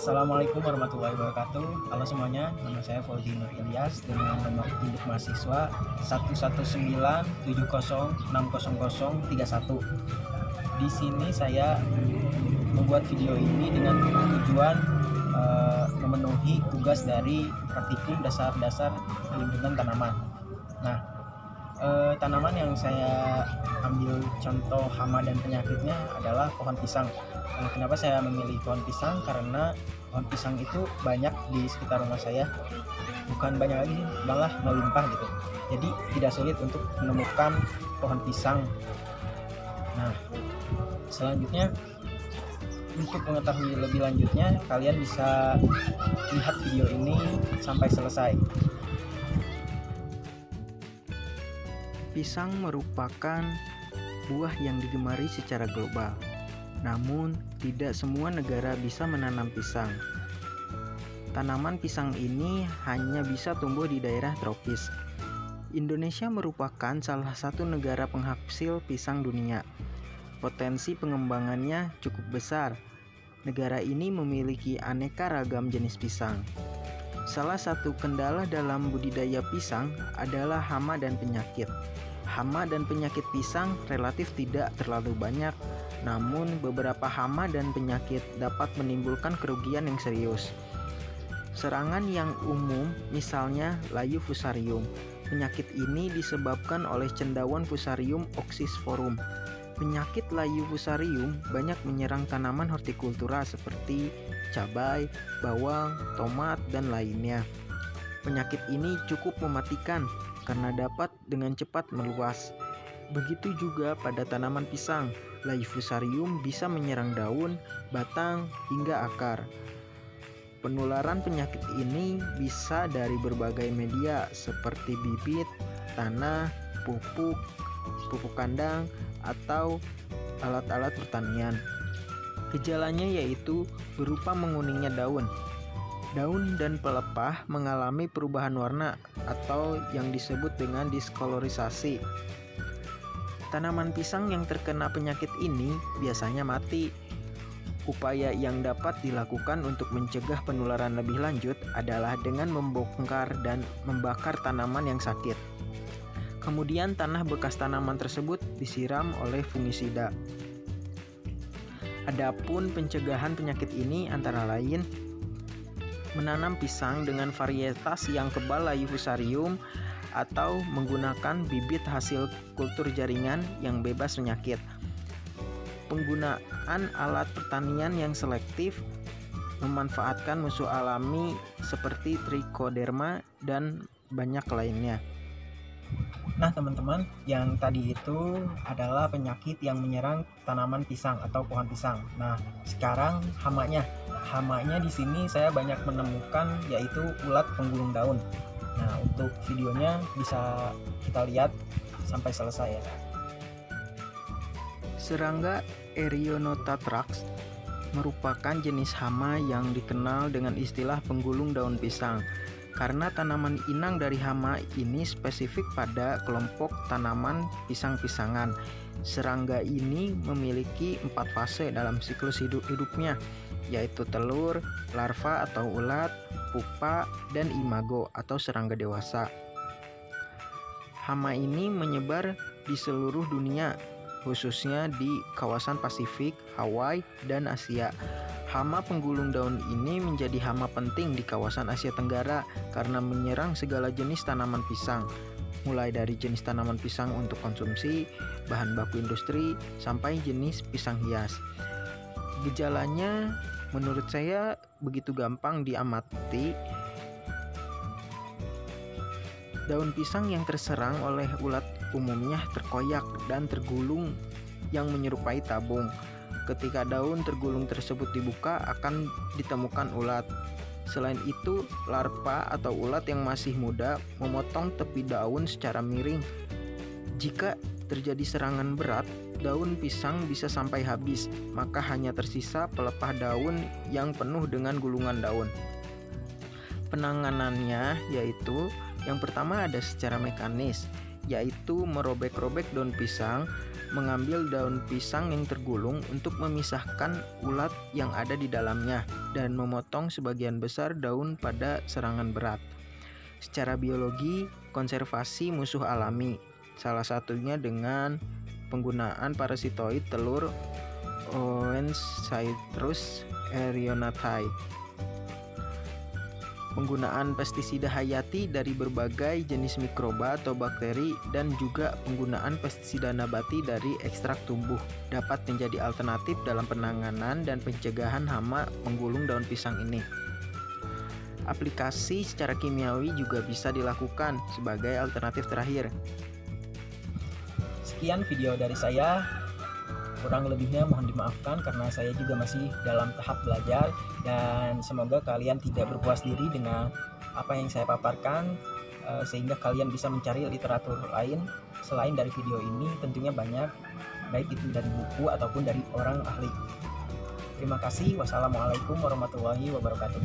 Assalamualaikum warahmatullahi wabarakatuh. Halo semuanya, nama saya Fauzi Nur Ilyas dengan nomor induk mahasiswa 11970600031. Di sini saya membuat video ini dengan tujuan memenuhi tugas dari praktikum dasar-dasar perlindungan tanaman. Nah, tanaman yang saya ambil contoh hama dan penyakitnya adalah pohon pisang. Kenapa saya memilih pohon pisang? Karena pohon pisang itu banyak di sekitar rumah saya, bukan banyak lagi, malah melimpah gitu. Jadi tidak sulit untuk menemukan pohon pisang. Nah, selanjutnya untuk mengetahui lebih lanjutnya, kalian bisa lihat video ini sampai selesai. Pisang merupakan buah yang digemari secara global. Namun, tidak semua negara bisa menanam pisang. Tanaman pisang ini hanya bisa tumbuh di daerah tropis. Indonesia merupakan salah satu negara penghasil pisang dunia. Potensi pengembangannya cukup besar. Negara ini memiliki aneka ragam jenis pisang. Salah satu kendala dalam budidaya pisang adalah hama dan penyakit. Hama dan penyakit pisang relatif tidak terlalu banyak, namun beberapa hama dan penyakit dapat menimbulkan kerugian yang serius. Serangan yang umum misalnya layu fusarium. Penyakit ini disebabkan oleh cendawan Fusarium oxysporum. Penyakit layu fusarium banyak menyerang tanaman hortikultura seperti cabai, bawang, tomat, dan lainnya. Penyakit ini cukup mematikan karena dapat dengan cepat meluas. Begitu juga pada tanaman pisang, layu fusarium bisa menyerang daun, batang, hingga akar. Penularan penyakit ini bisa dari berbagai media seperti bibit, tanah, pupuk, pupuk kandang, atau alat-alat pertanian. Gejalanya yaitu berupa menguningnya daun. Daun dan pelepah mengalami perubahan warna atau yang disebut dengan diskolorisasi. Tanaman pisang yang terkena penyakit ini biasanya mati. Upaya yang dapat dilakukan untuk mencegah penularan lebih lanjut adalah dengan membongkar dan membakar tanaman yang sakit. Kemudian tanah bekas tanaman tersebut disiram oleh fungisida. Adapun pencegahan penyakit ini antara lain menanam pisang dengan varietas yang kebal layu fusarium atau menggunakan bibit hasil kultur jaringan yang bebas penyakit. Penggunaan alat pertanian yang selektif, memanfaatkan musuh alami seperti trichoderma dan banyak lainnya. Nah teman-teman, yang tadi itu adalah penyakit yang menyerang tanaman pisang atau pohon pisang. Nah sekarang hamanya. Hamanya di sini saya banyak menemukan yaitu ulat penggulung daun. Nah untuk videonya bisa kita lihat sampai selesai ya. Serangga Erionotatrax merupakan jenis hama yang dikenal dengan istilah penggulung daun pisang. Karena tanaman inang dari hama ini spesifik pada kelompok tanaman pisang-pisangan. Serangga ini memiliki 4 fase dalam siklus hidupnya, yaitu telur, larva atau ulat, pupa, dan imago atau serangga dewasa. Hama ini menyebar di seluruh dunia, khususnya di kawasan Pasifik, Hawaii, dan Asia. Hama penggulung daun ini menjadi hama penting di kawasan Asia Tenggara karena menyerang segala jenis tanaman pisang, mulai dari jenis tanaman pisang untuk konsumsi, bahan baku industri, sampai jenis pisang hias. Gejalanya menurut saya begitu gampang diamati. Daun pisang yang terserang oleh ulat umumnya terkoyak dan tergulung yang menyerupai tabung. Ketika daun tergulung tersebut dibuka akan ditemukan ulat. Selain itu, larva atau ulat yang masih muda memotong tepi daun secara miring. Jika terjadi serangan berat, daun pisang bisa sampai habis, maka hanya tersisa pelepah daun yang penuh dengan gulungan daun. Penanganannya yaitu yang pertama ada secara mekanis, yaitu merobek-robek daun pisang mengambil daun pisang yang tergulung untuk memisahkan ulat yang ada di dalamnya dan memotong sebagian besar daun pada serangan berat. Secara biologi, konservasi musuh alami, salah satunya dengan penggunaan parasitoid telur Oencyrus erionatai. Penggunaan pestisida hayati dari berbagai jenis mikroba atau bakteri dan juga penggunaan pestisida nabati dari ekstrak tumbuh dapat menjadi alternatif dalam penanganan dan pencegahan hama menggulung daun pisang ini. Aplikasi secara kimiawi juga bisa dilakukan sebagai alternatif terakhir. Sekian video dari saya. Kurang lebihnya mohon dimaafkan karena saya juga masih dalam tahap belajar, dan semoga kalian tidak berpuas diri dengan apa yang saya paparkan, sehingga kalian bisa mencari literatur lain selain dari video ini. Tentunya banyak, baik itu dari buku ataupun dari orang ahli. Terima kasih. Wassalamualaikum warahmatullahi wabarakatuh.